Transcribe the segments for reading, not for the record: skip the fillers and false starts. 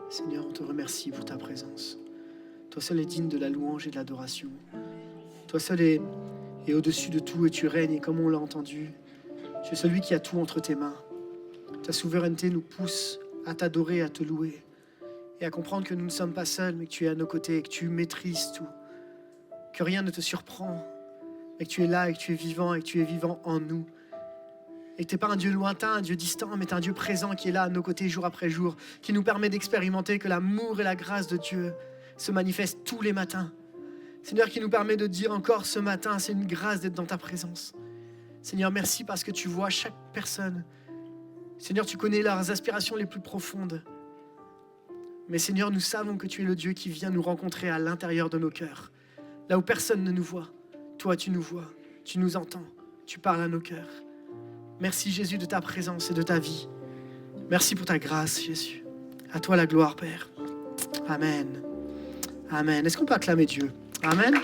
Seigneur, on te remercie pour ta présence. Toi seul est digne de la louange et de l'adoration. Toi seul est au-dessus de tout et tu règnes, et comme on l'a entendu, tu es celui qui a tout entre tes mains. Ta souveraineté nous pousse à t'adorer, à te louer et à comprendre que nous ne sommes pas seuls, mais que tu es à nos côtés et que tu maîtrises tout, que rien ne te surprend, mais que tu es là et que tu es vivant et que tu es vivant en nous. Et que tu n'es pas un Dieu lointain, un Dieu distant, mais tu es un Dieu présent qui est là à nos côtés jour après jour, qui nous permet d'expérimenter que l'amour et la grâce de Dieu se manifestent tous les matins. Seigneur, qui nous permet de dire encore ce matin, c'est une grâce d'être dans ta présence. Seigneur, merci parce que tu vois chaque personne. Seigneur, tu connais leurs aspirations les plus profondes. Mais Seigneur, nous savons que tu es le Dieu qui vient nous rencontrer à l'intérieur de nos cœurs. Là où personne ne nous voit, toi tu nous vois, tu nous entends, tu parles à nos cœurs. Merci Jésus de ta présence et de ta vie. Merci pour ta grâce Jésus. À toi la gloire Père. Amen. Amen. Est-ce qu'on peut acclamer Dieu? Amen.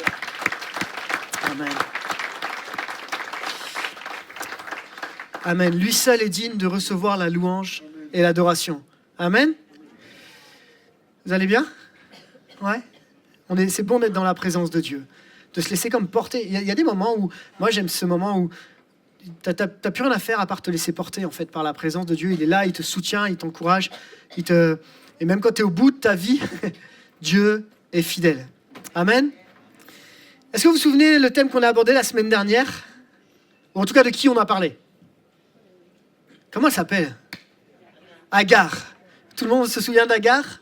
Amen. Amen. Lui seul est digne de recevoir la louange et l'adoration. Amen. Vous allez bien? Ouais. C'est bon d'être dans la présence de Dieu, de se laisser comme porter. Il y a des moments où, moi j'aime ce moment où t'as plus rien à faire à part te laisser porter en fait par la présence de Dieu. Il est là, il te soutient, il t'encourage, et même quand tu es au bout de ta vie, Dieu est fidèle. Amen. Est-ce que vous vous souvenez le thème qu'on a abordé la semaine dernière? Ou en tout cas de qui on a parlé? Comment elle s'appelle? Agar. Tout le monde se souvient d'Agar?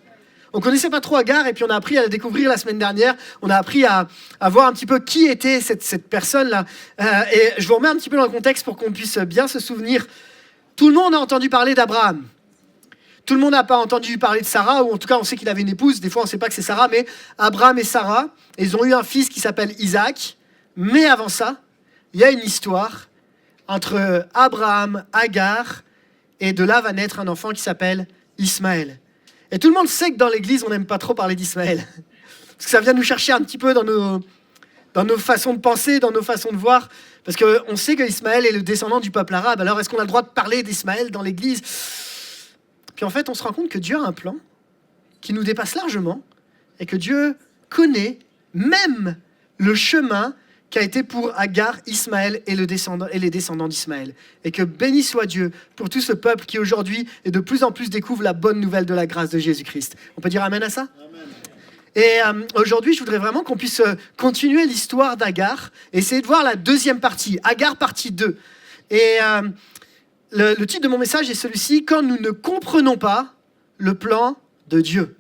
On ne connaissait pas trop Agar et puis on a appris à la découvrir la semaine dernière. On a appris à voir un petit peu qui était cette personne-là. Et je vous remets un petit peu dans le contexte pour qu'on puisse bien se souvenir. Tout le monde a entendu parler d'Abraham. Tout le monde n'a pas entendu parler de Sarah, ou en tout cas on sait qu'il avait une épouse. Des fois on ne sait pas que c'est Sarah, mais Abraham et Sarah, ils ont eu un fils qui s'appelle Isaac. Mais avant ça, il y a une histoire entre Abraham, Agar, et de là va naître un enfant qui s'appelle Ismaël. Et tout le monde sait que dans l'église, on n'aime pas trop parler d'Ismaël. Parce que ça vient nous chercher un petit peu dans nos façons de penser, dans nos façons de voir. Parce qu'on sait qu'Ismaël est le descendant du peuple arabe. Alors est-ce qu'on a le droit de parler d'Ismaël dans l'église? Puis en fait, on se rend compte que Dieu a un plan qui nous dépasse largement. Et que Dieu connaît même le chemin qui a été pour Agar, Ismaël et les descendants d'Ismaël. Et que béni soit Dieu pour tout ce peuple qui aujourd'hui et de plus en plus découvre la bonne nouvelle de la grâce de Jésus-Christ. On peut dire amen à ça? Amen. Et aujourd'hui, je voudrais vraiment qu'on puisse continuer l'histoire d'Agar et essayer de voir la deuxième partie, Agar partie 2. Et le titre de mon message est celui-ci, quand nous ne comprenons pas le plan de Dieu.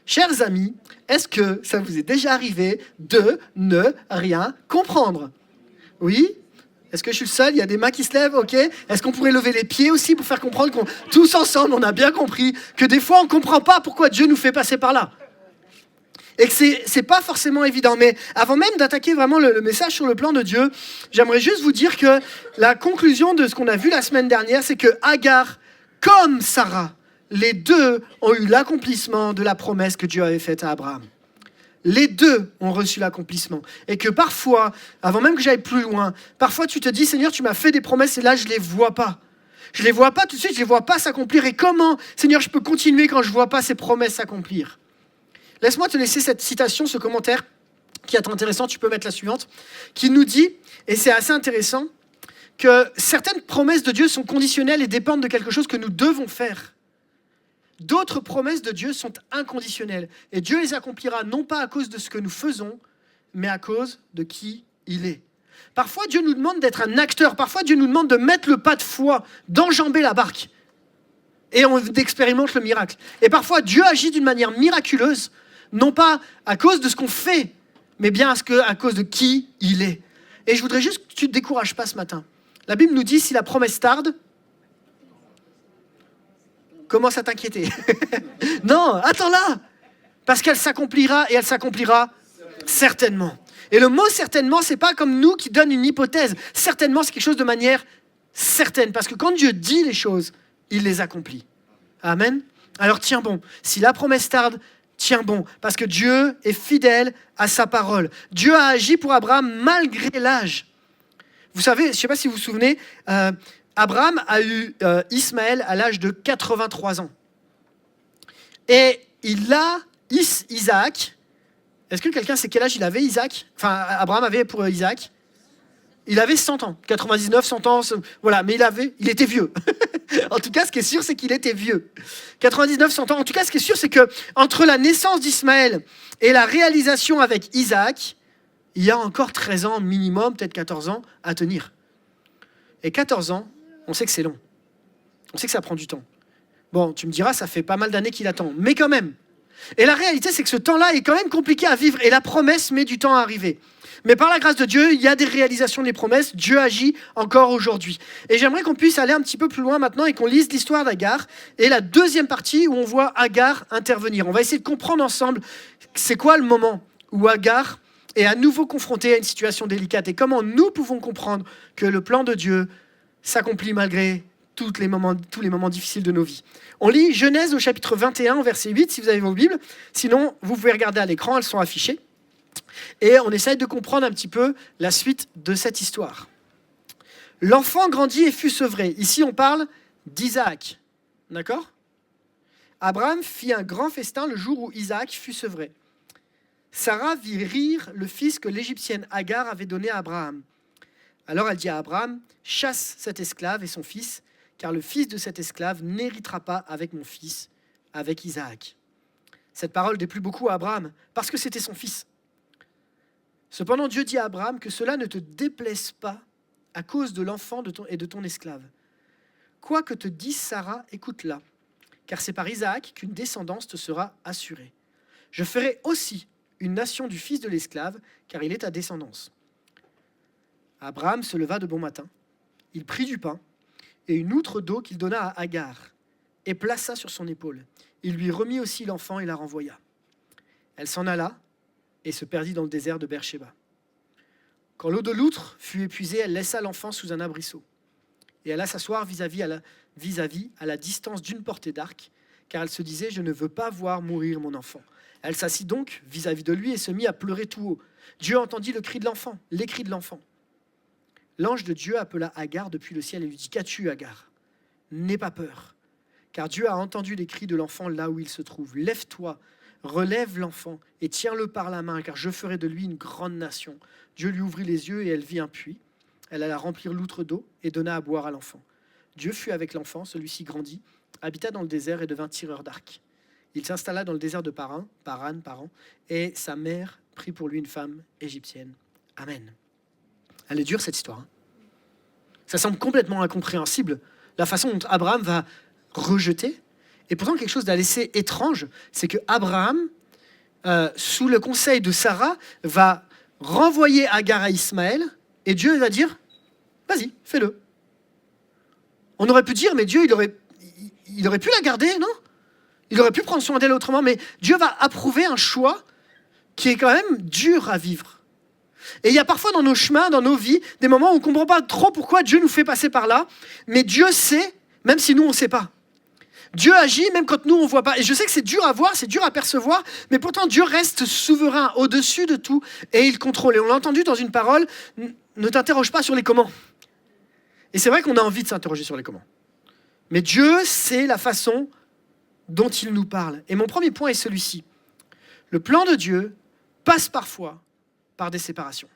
Chers amis, est-ce que ça vous est déjà arrivé de ne rien comprendre? Oui? Est-ce que je suis le seul? Il y a des mains qui se lèvent, ok? Est-ce qu'on pourrait lever les pieds aussi pour faire comprendre qu'on, tous ensemble, on a bien compris que des fois, on ne comprend pas pourquoi Dieu nous fait passer par là? Et que c'est pas forcément évident. Mais avant même d'attaquer vraiment le message sur le plan de Dieu, j'aimerais juste vous dire que la conclusion de ce qu'on a vu la semaine dernière, c'est que Agar, comme Sarah, les deux ont eu l'accomplissement de la promesse que Dieu avait faite à Abraham. Les deux ont reçu l'accomplissement. Et que parfois, avant même que j'aille plus loin, parfois tu te dis, Seigneur, tu m'as fait des promesses et là, je ne les vois pas. Je ne les vois pas tout de suite, je ne les vois pas s'accomplir. Et comment, Seigneur, je peux continuer quand je ne vois pas ces promesses s'accomplir? Laisse-moi te laisser cette citation, ce commentaire qui est intéressant, tu peux mettre la suivante, qui nous dit, et c'est assez intéressant, que certaines promesses de Dieu sont conditionnelles et dépendent de quelque chose que nous devons faire. D'autres promesses de Dieu sont inconditionnelles. Et Dieu les accomplira non pas à cause de ce que nous faisons, mais à cause de qui il est. Parfois, Dieu nous demande d'être un acteur. Parfois, Dieu nous demande de mettre le pas de foi, d'enjamber la barque. Et on expérimente le miracle. Et parfois, Dieu agit d'une manière miraculeuse, non pas à cause de ce qu'on fait, mais bien à cause de qui il est. Et je voudrais juste que tu ne te décourages pas ce matin. La Bible nous dit, si la promesse tarde, commence à t'inquiéter. Non, attends-la. Parce qu'elle s'accomplira et elle s'accomplira certainement. Et le mot certainement, c'est pas comme nous qui donne une hypothèse. Certainement, c'est quelque chose de manière certaine. Parce que quand Dieu dit les choses, il les accomplit. Amen. Alors tiens bon. Si la promesse tarde, tiens bon. Parce que Dieu est fidèle à sa parole. Dieu a agi pour Abraham malgré l'âge. Vous savez, je ne sais pas si vous vous souvenez, Abraham a eu Ismaël à l'âge de 83 ans. Et il a Isaac. Est-ce que quelqu'un sait quel âge il avait, Isaac? Enfin, Abraham avait pour Isaac. Il avait 100 ans, 99, 100 ans, voilà, mais il était vieux. En tout cas, ce qui est sûr, c'est qu'il était vieux. 99, 100 ans. En tout cas, ce qui est sûr, c'est que entre la naissance d'Ismaël et la réalisation avec Isaac, il y a encore 13 ans minimum, peut-être 14 ans à tenir. Et 14 ans, on sait que c'est long. On sait que ça prend du temps. Bon, tu me diras, ça fait pas mal d'années qu'il attend, mais quand même. Et la réalité, c'est que ce temps-là est quand même compliqué à vivre et la promesse met du temps à arriver. Mais par la grâce de Dieu, il y a des réalisations des promesses. Dieu agit encore aujourd'hui. Et j'aimerais qu'on puisse aller un petit peu plus loin maintenant et qu'on lise l'histoire d'Agar et la deuxième partie où on voit Agar intervenir. On va essayer de comprendre ensemble c'est quoi le moment où Agar est à nouveau confrontée à une situation délicate et comment nous pouvons comprendre que le plan de Dieu s'accomplit malgré tous les moments difficiles de nos vies. On lit Genèse au chapitre 21, verset 8, si vous avez vos Bibles. Sinon, vous pouvez regarder à l'écran, elles sont affichées. Et on essaye de comprendre un petit peu la suite de cette histoire. L'enfant grandit et fut sevré. Ici, on parle d'Isaac. D'accord ? Abraham fit un grand festin le jour où Isaac fut sevré. Sarah vit rire le fils que l'Égyptienne Agar avait donné à Abraham. Alors elle dit à Abraham, « Chasse cet esclave et son fils, car le fils de cet esclave n'héritera pas avec mon fils, avec Isaac. » Cette parole déplut beaucoup à Abraham, parce que c'était son fils. Cependant, Dieu dit à Abraham que cela ne te déplaise pas à cause de l'enfant et de ton esclave. Quoi que te dise Sarah, écoute-la, car c'est par Isaac qu'une descendance te sera assurée. Je ferai aussi une nation du fils de l'esclave, car il est ta descendance. Abraham se leva de bon matin, il prit du pain et une outre d'eau qu'il donna à Agar et plaça sur son épaule. Il lui remit aussi l'enfant et la renvoya. Elle s'en alla et se perdit dans le désert de Beersheba. Quand l'eau de l'outre fut épuisée, elle laissa l'enfant sous un arbrisseau et alla s'asseoir vis-à-vis à la distance d'une portée d'arc, car elle se disait « Je ne veux pas voir mourir mon enfant ». Elle s'assit donc vis-à-vis de lui et se mit à pleurer tout haut. Dieu entendit les cris de l'enfant. L'ange de Dieu appela Agar depuis le ciel et lui dit « Qu'as-tu, Agar ? N'aie pas peur, car Dieu a entendu les cris de l'enfant là où il se trouve. Lève-toi, relève l'enfant et tiens-le par la main, car je ferai de lui une grande nation. » Dieu lui ouvrit les yeux et elle vit un puits. Elle alla remplir l'outre d'eau et donna à boire à l'enfant. Dieu fut avec l'enfant, celui-ci grandit, habita dans le désert et devint tireur d'arc. Il s'installa dans le désert de Paran, et sa mère prit pour lui une femme égyptienne. Amen. Elle est dure, cette histoire. Hein. Ça semble complètement incompréhensible, la façon dont Abraham va rejeter. Et pourtant, quelque chose d'assez étrange, c'est que Abraham, sous le conseil de Sarah, va renvoyer Agar à Ismaël, et Dieu va dire, vas-y, fais-le. On aurait pu dire, mais Dieu, il aurait pu la garder, non ? Il aurait pu prendre soin d'elle autrement, mais Dieu va approuver un choix qui est quand même dur à vivre. Et il y a parfois dans nos chemins, dans nos vies, des moments où on ne comprend pas trop pourquoi Dieu nous fait passer par là, mais Dieu sait, même si nous, on ne sait pas. Dieu agit même quand nous, on ne voit pas. Et je sais que c'est dur à voir, c'est dur à percevoir, mais pourtant Dieu reste souverain, au-dessus de tout, et il contrôle. Et on l'a entendu dans une parole, ne t'interroge pas sur les comment. Et c'est vrai qu'on a envie de s'interroger sur les comment. Mais Dieu sait la façon dont il nous parle. Et mon premier point est celui-ci. Le plan de Dieu passe parfois par des séparations.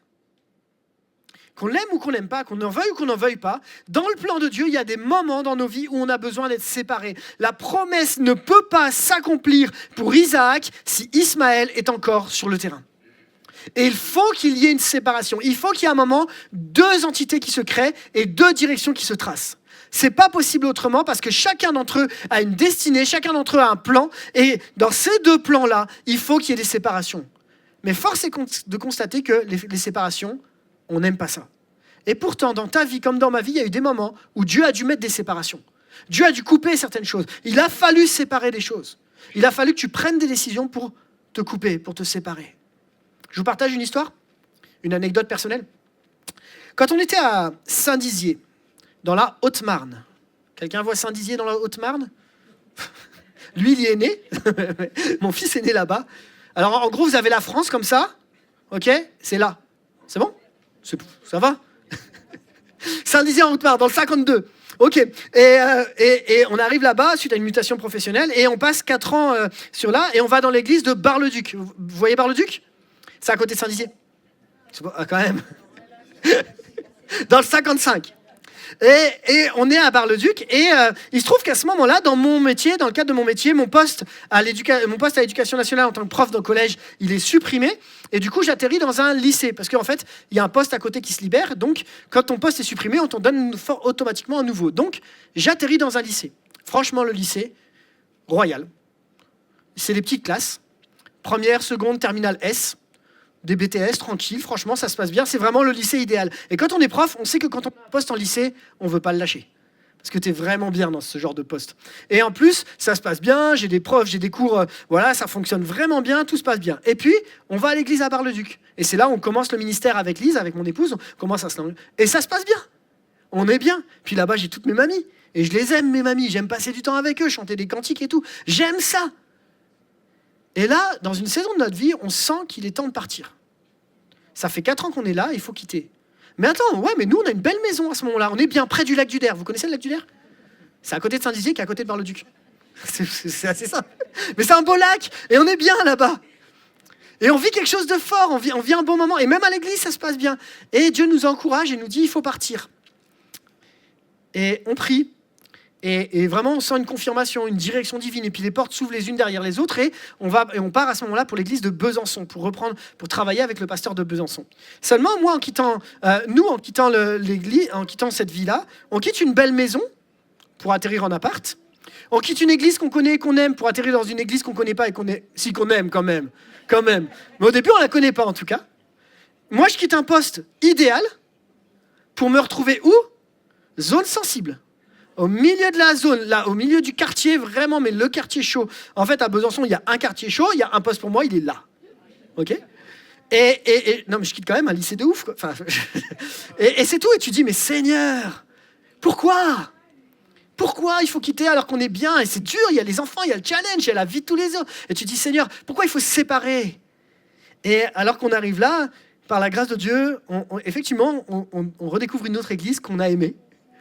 Qu'on l'aime ou qu'on n'aime pas, qu'on en veuille ou qu'on n'en veuille pas, dans le plan de Dieu, il y a des moments dans nos vies où on a besoin d'être séparés. La promesse ne peut pas s'accomplir pour Isaac si Ismaël est encore sur le terrain. Et il faut qu'il y ait une séparation. Il faut qu'il y ait un moment, deux entités qui se créent et deux directions qui se tracent. C'est pas possible autrement parce que chacun d'entre eux a une destinée, chacun d'entre eux a un plan. Et dans ces deux plans-là, il faut qu'il y ait des séparations. Mais force est de constater que les séparations, on n'aime pas ça. Et pourtant, dans ta vie comme dans ma vie, il y a eu des moments où Dieu a dû mettre des séparations. Dieu a dû couper certaines choses. Il a fallu séparer des choses. Il a fallu que tu prennes des décisions pour te couper, pour te séparer. Je vous partage une histoire, une anecdote personnelle. Quand on était à Saint-Dizier, dans la Haute-Marne. Quelqu'un voit Saint-Dizier dans la Haute-Marne ? Lui, il y est né. Mon fils est né là-bas. Alors, en gros, vous avez la France comme ça. OK ? C'est là. C'est bon ? Ça va ? Saint-Dizier en Haute-Marne, dans le 52. Ok, et on arrive là-bas suite à une mutation professionnelle et on passe 4 ans sur là et on va dans l'église de Bar-le-Duc. Vous voyez Bar-le-Duc? C'est à côté de Saint-Dizier. Ah, quand même. Dans le 55. Et on est à Bar-le-Duc et il se trouve qu'à ce moment-là, dans mon métier, dans le cadre de mon métier, mon poste à l'éducation nationale en tant que prof dans le collège, il est supprimé et du coup j'atterris dans un lycée parce qu'en fait il y a un poste à côté qui se libère, donc quand ton poste est supprimé, on t'en donne automatiquement un nouveau. Donc j'atterris dans un lycée. Franchement, le lycée, royal. C'est des petites classes, première, seconde, terminale S. Des BTS, tranquille, franchement, ça se passe bien. C'est vraiment le lycée idéal. Et quand on est prof, on sait que quand on a un poste en lycée, on ne veut pas le lâcher. Parce que tu es vraiment bien dans ce genre de poste. Et en plus, ça se passe bien, j'ai des profs, j'ai des cours, voilà, ça fonctionne vraiment bien, tout se passe bien. Et puis, on va à l'église à Bar-le-Duc. Et c'est là où on commence le ministère avec Lise, avec mon épouse, on commence à se... Et ça se passe bien. On est bien. Puis là-bas, j'ai toutes mes mamies. Et je les aime, mes mamies. J'aime passer du temps avec eux, chanter des cantiques et tout. J'aime ça. Et là, dans une saison de notre vie, on sent qu'il est temps de partir. Ça fait 4 ans qu'on est là, il faut quitter. Mais attends, ouais, mais nous, on a une belle maison à ce moment-là. On est bien près du lac du Der. Vous connaissez le lac du Der? C'est à côté de Saint-Dizier, qui est à côté de Bar-le-Duc. C'est assez simple. Mais c'est un beau lac, et on est bien là-bas. Et on vit quelque chose de fort, on vit un bon moment. Et même à l'église, ça se passe bien. Et Dieu nous encourage et nous dit, il faut partir. Et on prie. Et vraiment, on sent une confirmation, une direction divine. Et puis les portes s'ouvrent les unes derrière les autres. Et on part à ce moment-là pour l'église de Besançon, pour travailler avec le pasteur de Besançon. Seulement, moi, en quittant l'église, en quittant cette vie-là, on quitte une belle maison pour atterrir en appart. On quitte une église qu'on connaît et qu'on aime pour atterrir dans une église qu'on ne connaît pas et qu'on aime quand même. Mais au début, on ne la connaît pas en tout cas. Moi, je quitte un poste idéal pour me retrouver où? Zone sensible. Au milieu de la zone, là, au milieu du quartier, vraiment, mais le quartier chaud. En fait, à Besançon, il y a un quartier chaud, il y a un poste pour moi, il est là. Ok? Non, mais je quitte quand même un lycée de ouf, quoi. Enfin, et c'est tout. Et tu dis, mais Seigneur, pourquoi il faut quitter alors qu'on est bien? Et c'est dur, il y a les enfants, il y a le challenge, il y a la vie de tous les jours. Et tu dis, Seigneur, pourquoi il faut se séparer? Et alors qu'on arrive là, par la grâce de Dieu, effectivement, on redécouvre une autre église qu'on a aimée,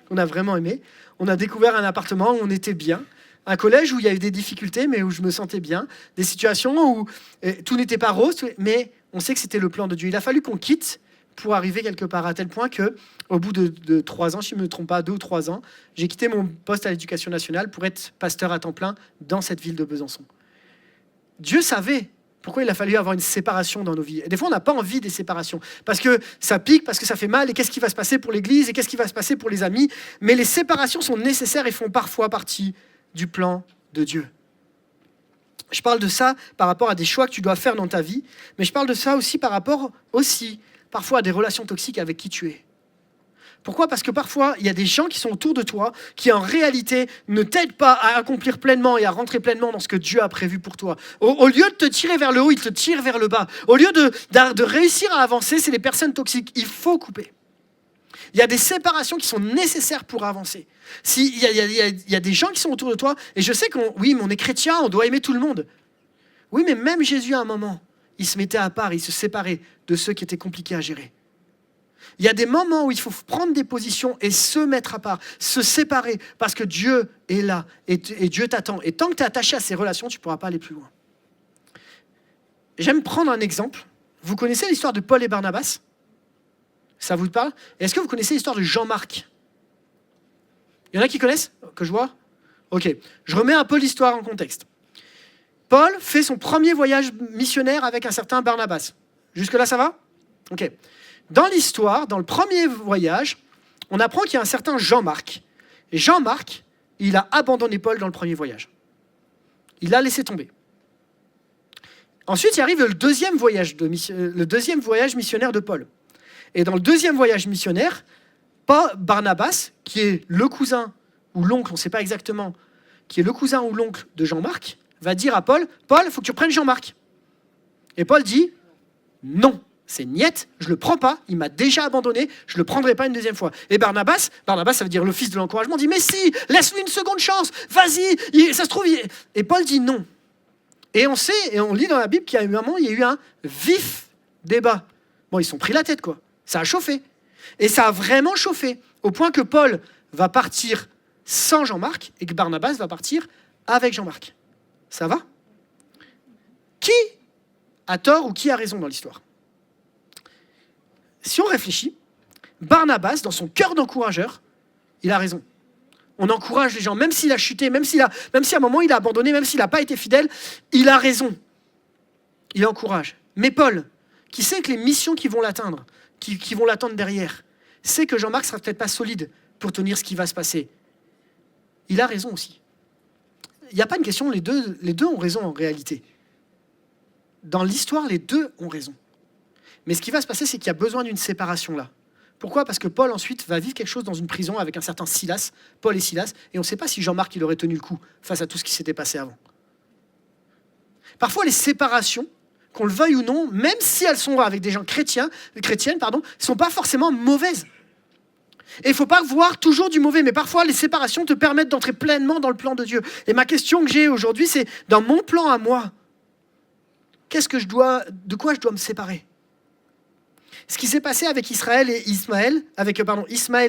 qu'on a vraiment aimée. On a découvert un appartement où on était bien, un collège où il y avait des difficultés, mais où je me sentais bien, des situations où tout n'était pas rose, mais on sait que c'était le plan de Dieu. Il a fallu qu'on quitte pour arriver quelque part, à tel point que, au bout de 3 ans, si je ne me trompe pas, 2 ou 3 ans, j'ai quitté mon poste à l'éducation nationale pour être pasteur à temps plein dans cette ville de Besançon. Dieu savait pourquoi il a fallu avoir une séparation dans nos vies. Et des fois, on n'a pas envie des séparations, parce que ça pique, parce que ça fait mal, et qu'est-ce qui va se passer pour l'Église, et qu'est-ce qui va se passer pour les amis. Mais les séparations sont nécessaires et font parfois partie du plan de Dieu. Je parle de ça par rapport à des choix que tu dois faire dans ta vie, mais je parle de ça aussi par rapport parfois à des relations toxiques avec qui tu es. Pourquoi? Parce que parfois, il y a des gens qui sont autour de toi qui, en réalité, ne t'aident pas à accomplir pleinement et à rentrer pleinement dans ce que Dieu a prévu pour toi. Au lieu de te tirer vers le haut, ils te tirent vers le bas. Au lieu de réussir à avancer, c'est les personnes toxiques. Il faut couper. Il y a des séparations qui sont nécessaires pour avancer. Il y a des gens qui sont autour de toi, et je sais oui, mais on est chrétien, on doit aimer tout le monde. Oui, mais même Jésus, à un moment, il se mettait à part, il se séparait de ceux qui étaient compliqués à gérer. Il y a des moments où il faut prendre des positions et se mettre à part, se séparer, parce que Dieu est là et Dieu t'attend. Et tant que tu es attaché à ces relations, tu ne pourras pas aller plus loin. J'aime prendre un exemple. Vous connaissez l'histoire de Paul et Barnabas? Ça vous parle? Est-ce que vous connaissez l'histoire de Jean-Marc? Il y en a qui connaissent? Que je vois? Ok, je remets un peu l'histoire en contexte. Paul fait son premier voyage missionnaire avec un certain Barnabas. Jusque-là, ça va? Ok. Dans l'histoire, dans le premier voyage, on apprend qu'il y a un certain Jean-Marc. Et Jean-Marc, il a abandonné Paul dans le premier voyage. Il l'a laissé tomber. Ensuite, il arrive le deuxième voyage missionnaire de Paul. Et dans le deuxième voyage missionnaire, Barnabas, qui est le cousin ou l'oncle, on ne sait pas exactement, qui est le cousin ou l'oncle de Jean-Marc, va dire à Paul, « Paul, il faut que tu reprennes Jean-Marc. » Et Paul dit, « Non. C'est niette, je le prends pas, il m'a déjà abandonné, je le prendrai pas une deuxième fois. » Et Barnabas, ça veut dire le fils de l'encouragement, dit « Mais si, laisse-lui une seconde chance, vas-y, ça se trouve... » Et Paul dit non. Et on sait, et on lit dans la Bible qu'il y a eu un moment, il y a eu un vif débat. Bon, ils se sont pris la tête, quoi. Ça a chauffé. Et ça a vraiment chauffé. Au point que Paul va partir sans Jean-Marc et que Barnabas va partir avec Jean-Marc. Ça va? Qui a tort ou qui a raison dans l'histoire? Si on réfléchit, Barnabas, dans son cœur d'encourageur, il a raison. On encourage les gens, même s'il a chuté, même si à un moment il a abandonné, même s'il n'a pas été fidèle, il a raison. Il encourage. Mais Paul, qui sait que les missions qui vont l'atteindre, qui vont l'attendre derrière, sait que Jean-Marc ne sera peut-être pas solide pour tenir ce qui va se passer. Il a raison aussi. Il n'y a pas une question, les deux ont raison en réalité. Dans l'histoire, les deux ont raison. Mais ce qui va se passer, c'est qu'il y a besoin d'une séparation là. Pourquoi? Parce que Paul ensuite va vivre quelque chose dans une prison avec un certain Silas, Paul et Silas, et on ne sait pas si Jean-Marc il aurait tenu le coup face à tout ce qui s'était passé avant. Parfois, les séparations, qu'on le veuille ou non, même si elles sont avec des gens chrétiennes, ne sont pas forcément mauvaises. Et il ne faut pas voir toujours du mauvais, mais parfois les séparations te permettent d'entrer pleinement dans le plan de Dieu. Et ma question que j'ai aujourd'hui, c'est dans mon plan à moi, de quoi je dois me séparer? Ce qui s'est passé avec Ismaël et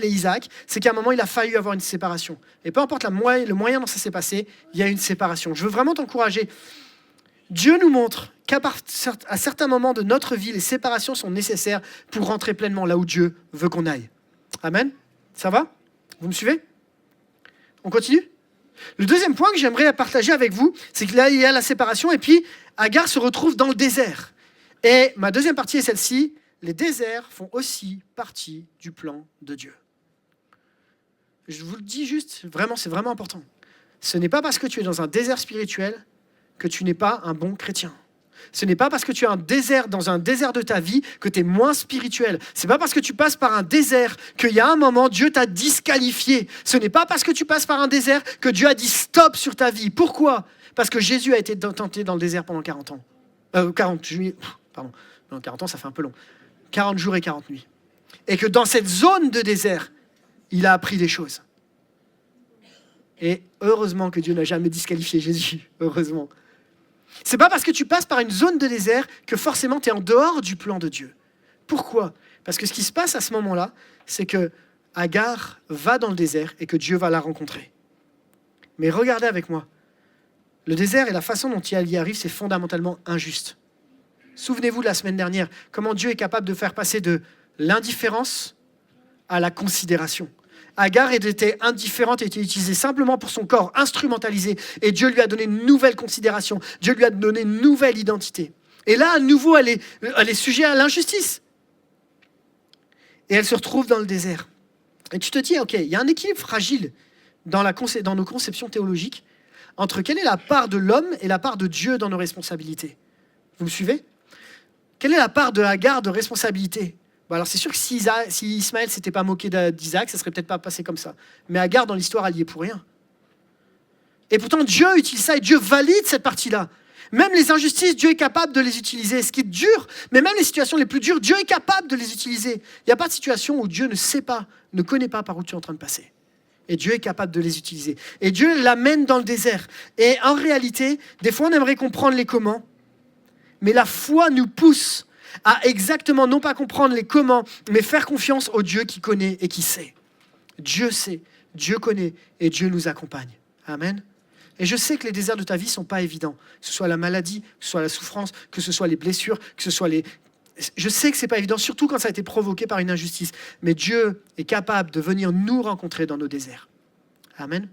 Isaac, c'est qu'à un moment, il a fallu avoir une séparation. Et peu importe le moyen dont ça s'est passé, il y a une séparation. Je veux vraiment t'encourager. Dieu nous montre qu'à certains moments de notre vie, les séparations sont nécessaires pour rentrer pleinement là où Dieu veut qu'on aille. Amen. Ça va? Vous me suivez? On continue? Le deuxième point que j'aimerais partager avec vous, c'est que là, il y a la séparation et puis Agar se retrouve dans le désert. Et ma deuxième partie est celle-ci. Les déserts font aussi partie du plan de Dieu. Je vous le dis juste, vraiment, c'est vraiment important. Ce n'est pas parce que tu es dans un désert spirituel que tu n'es pas un bon chrétien. Ce n'est pas parce que tu es dans un désert de ta vie que tu es moins spirituel. Ce n'est pas parce que tu passes par un désert qu'il y a un moment, Dieu t'a disqualifié. Ce n'est pas parce que tu passes par un désert que Dieu a dit stop sur ta vie. Pourquoi? Parce que Jésus a été tenté dans le désert pendant 40 ans. 40 ans, ça fait un peu long. 40 jours et 40 nuits. Et que dans cette zone de désert, il a appris des choses. Et heureusement que Dieu n'a jamais disqualifié Jésus. Heureusement. C'est pas parce que tu passes par une zone de désert que forcément tu es en dehors du plan de Dieu. Pourquoi? Parce que ce qui se passe à ce moment-là, c'est que Agar va dans le désert et que Dieu va la rencontrer. Mais regardez avec moi. Le désert et la façon dont il y arrive, c'est fondamentalement injuste. Souvenez-vous de la semaine dernière, comment Dieu est capable de faire passer de l'indifférence à la considération. Agar était indifférente et était utilisée simplement pour son corps, instrumentalisé. Et Dieu lui a donné une nouvelle considération. Dieu lui a donné une nouvelle identité. Et là, à nouveau, elle est sujet à l'injustice. Et elle se retrouve dans le désert. Et tu te dis, ok, il y a un équilibre fragile dans nos conceptions théologiques entre quelle est la part de l'homme et la part de Dieu dans nos responsabilités. Vous me suivez? Quelle est la part de Agar de responsabilité? Bon, alors c'est sûr que si Ismaël ne s'était pas moqué d'Isaac, ça ne serait peut-être pas passé comme ça. Mais Agar, dans l'histoire, elle y est pour rien. Et pourtant, Dieu utilise ça et Dieu valide cette partie-là. Même les injustices, Dieu est capable de les utiliser. Ce qui est dur, mais même les situations les plus dures, Dieu est capable de les utiliser. Il n'y a pas de situation où Dieu ne connaît pas par où tu es en train de passer. Et Dieu est capable de les utiliser. Et Dieu l'amène dans le désert. Et en réalité, des fois, on aimerait comprendre les comment, mais la foi nous pousse à exactement, non pas comprendre les comment, mais faire confiance au Dieu qui connaît et qui sait. Dieu sait, Dieu connaît et Dieu nous accompagne. Amen. Et je sais que les déserts de ta vie ne sont pas évidents. Que ce soit la maladie, que ce soit la souffrance, que ce soit les blessures, que ce soit les... Je sais que ce n'est pas évident, surtout quand ça a été provoqué par une injustice. Mais Dieu est capable de venir nous rencontrer dans nos déserts. Amen.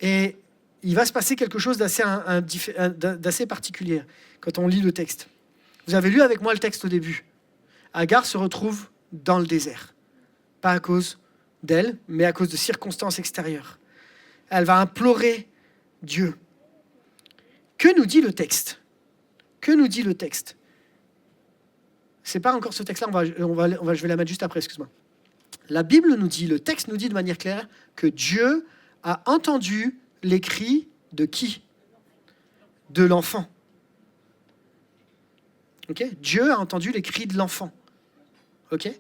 Et il va se passer quelque chose d'assez particulier quand on lit le texte. Vous avez lu avec moi le texte au début. Agar se retrouve dans le désert. Pas à cause d'elle, mais à cause de circonstances extérieures. Elle va implorer Dieu. Que nous dit le texte? Que nous dit le texte? C'est pas encore ce texte-là, je vais la mettre juste après, excuse-moi. La Bible nous dit, le texte nous dit de manière claire que Dieu a entendu les cris de qui? De l'enfant. Okay? Dieu a entendu les cris de l'enfant. Okay?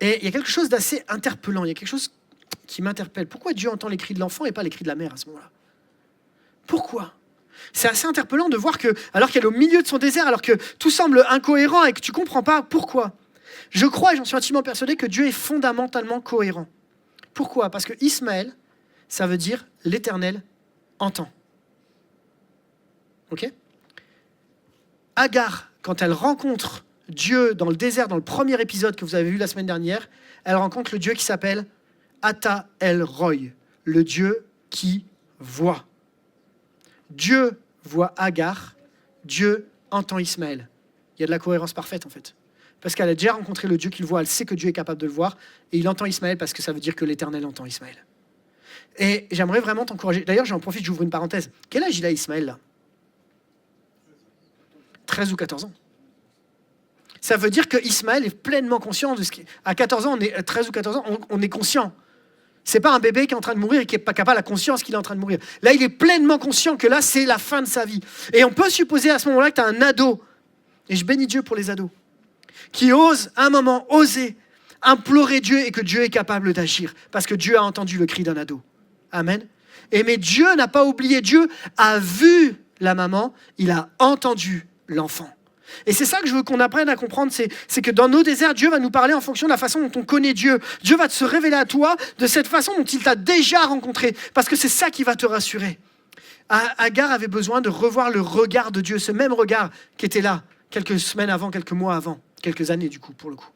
Et il y a quelque chose d'assez interpellant, il y a quelque chose qui m'interpelle. Pourquoi Dieu entend les cris de l'enfant et pas les cris de la mère à ce moment-là? Pourquoi? C'est assez interpellant de voir que, alors qu'elle est au milieu de son désert, alors que tout semble incohérent et que tu ne comprends pas pourquoi. Je crois et j'en suis intimement persuadé que Dieu est fondamentalement cohérent. Pourquoi ? Parce que Ismaël, ça veut dire l'Éternel entend. Ok ? Agar, quand elle rencontre Dieu dans le désert, dans le premier épisode que vous avez vu la semaine dernière, elle rencontre le Dieu qui s'appelle Ata El Roy, le Dieu qui voit. Dieu voit Agar, Dieu entend Ismaël. Il y a de la cohérence parfaite en fait. Parce qu'elle a déjà rencontré le Dieu qui le voit, elle sait que Dieu est capable de le voir, et il entend Ismaël parce que ça veut dire que l'Éternel entend Ismaël. Et j'aimerais vraiment t'encourager. D'ailleurs, j'en profite, j'ouvre une parenthèse. Quel âge il a Ismaël là ? 13 ou 14 ans. Ça veut dire que Ismaël est pleinement conscient de ce qui... À 14 ans, on est 13 ou 14 ans, on est conscient. C'est pas un bébé qui est en train de mourir et qui n'est pas capable de la conscience qu'il est en train de mourir. Là, il est pleinement conscient que là, c'est la fin de sa vie. Et on peut supposer à ce moment-là que tu as un ado, et je bénis Dieu pour les ados, qui ose, à un moment, oser implorer Dieu et que Dieu est capable d'agir. Parce que Dieu a entendu le cri d'un ado. Amen. Et mais Dieu n'a pas oublié. Dieu a vu la maman, il a entendu l'enfant. Et c'est ça que je veux qu'on apprenne à comprendre, c'est que dans nos déserts, Dieu va nous parler en fonction de la façon dont on connaît Dieu. Dieu va se révéler à toi de cette façon dont il t'a déjà rencontré, parce que c'est ça qui va te rassurer. Agar avait besoin de revoir le regard de Dieu, ce même regard qui était là quelques semaines avant, quelques mois avant, quelques années du coup, pour le coup.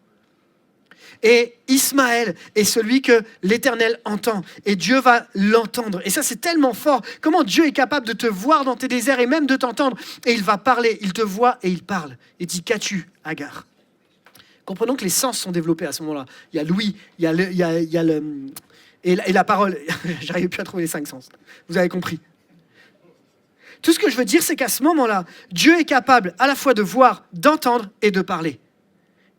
Et Ismaël est celui que l'Éternel entend. Et Dieu va l'entendre. Et ça, c'est tellement fort. Comment Dieu est capable de te voir dans tes déserts et même de t'entendre. Et il va parler. Il te voit et il parle. Il dit, qu'as-tu, Agar ? Comprenons que les sens sont développés à ce moment-là. Il y a l'ouïe, il y a le et la parole. J'arrive plus à trouver les 5 sens. Vous avez compris. Tout ce que je veux dire, c'est qu'à ce moment-là, Dieu est capable à la fois de voir, d'entendre et de parler.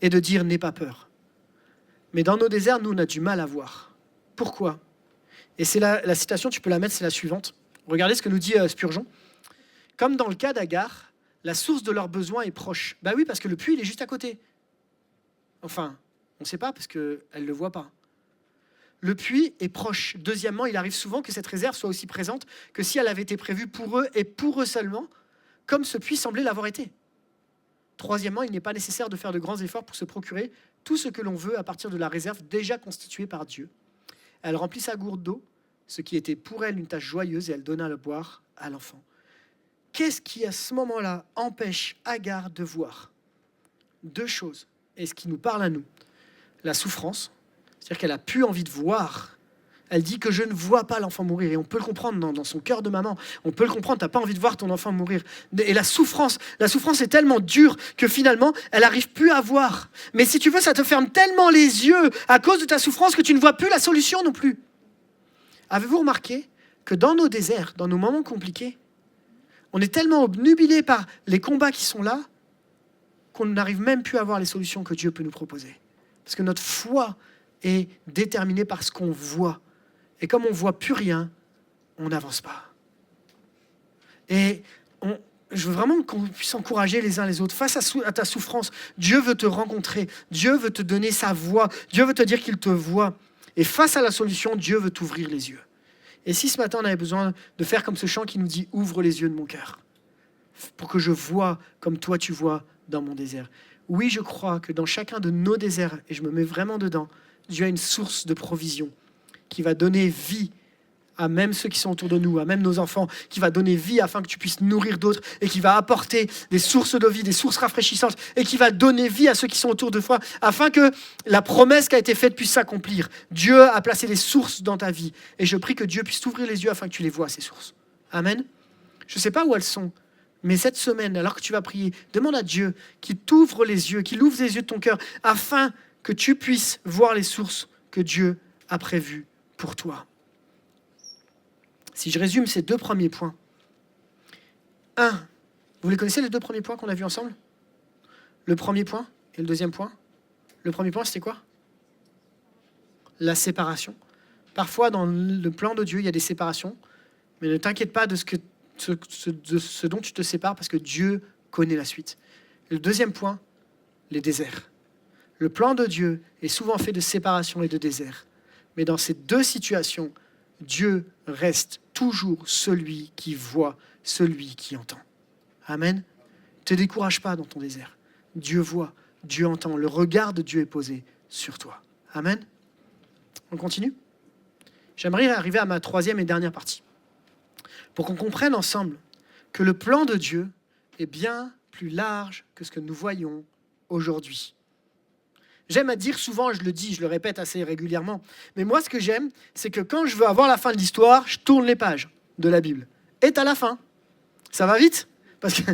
Et de dire, n'aie pas peur. Mais dans nos déserts, nous, on a du mal à voir. Pourquoi ? Et c'est la citation, tu peux la mettre, c'est la suivante. Regardez ce que nous dit Spurgeon. Comme dans le cas d'Agar, la source de leurs besoins est proche. Bah oui, parce que le puits, il est juste à côté. Enfin, on ne sait pas parce qu'elle ne le voit pas. Le puits est proche. Deuxièmement, il arrive souvent que cette réserve soit aussi présente que si elle avait été prévue pour eux et pour eux seulement, comme ce puits semblait l'avoir été. Troisièmement, il n'est pas nécessaire de faire de grands efforts pour se procurer tout ce que l'on veut à partir de la réserve déjà constituée par Dieu. Elle remplit sa gourde d'eau, ce qui était pour elle une tâche joyeuse, et elle donna le boire à l'enfant. Qu'est-ce qui, à ce moment-là, empêche Agar de voir ? 2 choses, et ce qui nous parle à nous. La souffrance, c'est-à-dire qu'elle a plus envie de voir. Elle dit que je ne vois pas l'enfant mourir. Et on peut le comprendre dans son cœur de maman. On peut le comprendre, tu n'as pas envie de voir ton enfant mourir. Et la souffrance est tellement dure que finalement, elle n'arrive plus à voir. Mais si tu veux, ça te ferme tellement les yeux à cause de ta souffrance que tu ne vois plus la solution non plus. Avez-vous remarqué que dans nos déserts, dans nos moments compliqués, on est tellement obnubilé par les combats qui sont là qu'on n'arrive même plus à voir les solutions que Dieu peut nous proposer. Parce que notre foi est déterminée par ce qu'on voit. Et comme on ne voit plus rien, on n'avance pas. Et je veux vraiment qu'on puisse encourager les uns les autres. Face à ta souffrance, Dieu veut te rencontrer. Dieu veut te donner sa voix. Dieu veut te dire qu'il te voit. Et face à la solution, Dieu veut t'ouvrir les yeux. Et si ce matin, on avait besoin de faire comme ce chant qui nous dit « Ouvre les yeux de mon cœur » pour que je vois comme toi tu vois dans mon désert. Oui, je crois que dans chacun de nos déserts, et je me mets vraiment dedans, Dieu a une source de provision qui va donner vie à même ceux qui sont autour de nous, à même nos enfants, qui va donner vie afin que tu puisses nourrir d'autres et qui va apporter des sources de vie, des sources rafraîchissantes et qui va donner vie à ceux qui sont autour de toi afin que la promesse qui a été faite puisse s'accomplir. Dieu a placé des sources dans ta vie et je prie que Dieu puisse t'ouvrir les yeux afin que tu les vois, ces sources. Amen. Je ne sais pas où elles sont, mais cette semaine, alors que tu vas prier, demande à Dieu qu'il t'ouvre les yeux, qu'il ouvre les yeux de ton cœur afin que tu puisses voir les sources que Dieu a prévues pour toi. Si je résume ces 2 premiers points. 1, vous les connaissez les 2 premiers points qu'on a vus ensemble ? Le premier point et le deuxième point. Le premier point, c'était quoi ? La séparation. Parfois, dans le plan de Dieu, il y a des séparations, mais ne t'inquiète pas de ce dont tu te sépares parce que Dieu connaît la suite. Et le deuxième point, les déserts. Le plan de Dieu est souvent fait de séparation et de désert. Mais dans ces 2 situations, Dieu reste toujours celui qui voit, celui qui entend. Amen. Ne te décourage pas dans ton désert. Dieu voit, Dieu entend, le regard de Dieu est posé sur toi. Amen. On continue? J'aimerais arriver à ma troisième et dernière partie, pour qu'on comprenne ensemble que le plan de Dieu est bien plus large que ce que nous voyons aujourd'hui. J'aime à dire souvent, je le dis, je le répète assez régulièrement, mais moi ce que j'aime, c'est que quand je veux avoir la fin de l'histoire, je tourne les pages de la Bible. Et t'as la fin. Ça va vite, parce que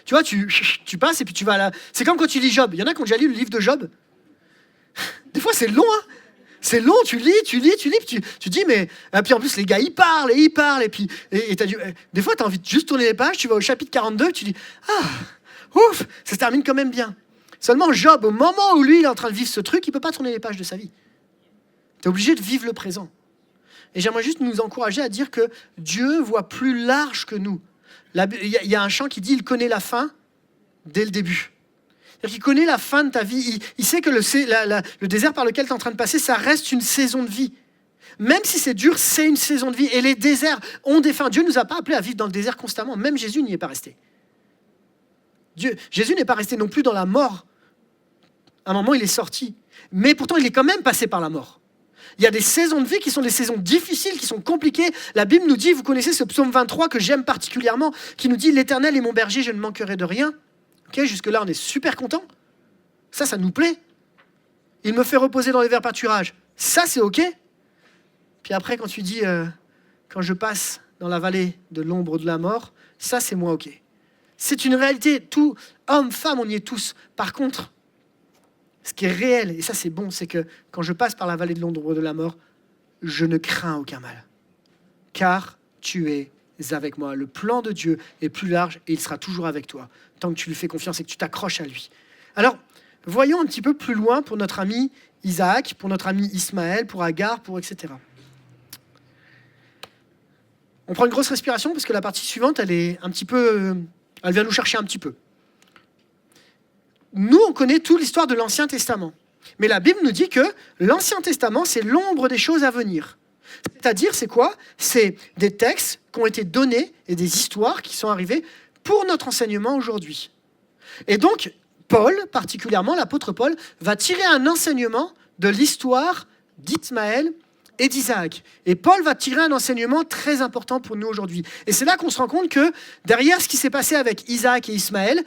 tu vois, tu passes et puis tu vas là. C'est comme quand tu lis Job. Il y en a qui ont déjà lu le livre de Job. Des fois c'est long, hein. C'est long, tu lis, puis tu dis, mais... Et puis en plus, les gars, ils parlent, et puis... Des fois, tu as envie de juste tourner les pages, tu vas au chapitre 42, tu dis, ah, ouf, ça se termine quand même bien. Seulement, Job, au moment où lui, il est en train de vivre ce truc, il ne peut pas tourner les pages de sa vie. Tu es obligé de vivre le présent. Et j'aimerais juste nous encourager à dire que Dieu voit plus large que nous. Il y a un chant qui dit, il connaît la fin dès le début. C'est-à-dire qu'il connaît la fin de ta vie. Il sait que le désert par lequel tu es en train de passer, ça reste une saison de vie. Même si c'est dur, c'est une saison de vie. Et les déserts ont des fins. Dieu ne nous a pas appelés à vivre dans le désert constamment. Même Jésus n'y est pas resté. Jésus n'est pas resté non plus dans la mort. À un moment, il est sorti. Mais pourtant, il est quand même passé par la mort. Il y a des saisons de vie qui sont des saisons difficiles, qui sont compliquées. La Bible nous dit, vous connaissez ce psaume 23 que j'aime particulièrement, qui nous dit « L'Éternel est mon berger, je ne manquerai de rien ». Okay, jusque-là, on est super content. Ça nous plaît. Il me fait reposer dans les verts pâturages. Ça, c'est OK. Puis après, quand tu dis quand je passe dans la vallée de l'ombre de la mort, ça, c'est moins OK. C'est une réalité. Tout, homme, femme, on y est tous. Par contre, ce qui est réel, et ça, c'est bon, c'est que quand je passe par la vallée de l'ombre de la mort, je ne crains aucun mal. Car tu es avec moi. Le plan de Dieu est plus large et il sera toujours avec toi, tant que tu lui fais confiance et que tu t'accroches à lui. Alors, voyons un petit peu plus loin pour notre ami Isaac, pour notre ami Ismaël, pour Agar, pour etc. On prend une grosse respiration parce que la partie suivante, elle est un petit peu... elle vient nous chercher un petit peu. Nous, on connaît toute l'histoire de l'Ancien Testament. Mais la Bible nous dit que l'Ancien Testament, c'est l'ombre des choses à venir. C'est-à-dire, c'est quoi? C'est des textes qui ont été donnés et des histoires qui sont arrivées pour notre enseignement aujourd'hui. Et donc, Paul, particulièrement l'apôtre Paul, va tirer un enseignement de l'histoire d'Ismaël et d'Isaac. Et Paul va tirer un enseignement très important pour nous aujourd'hui. Et c'est là qu'on se rend compte que derrière ce qui s'est passé avec Isaac et Ismaël,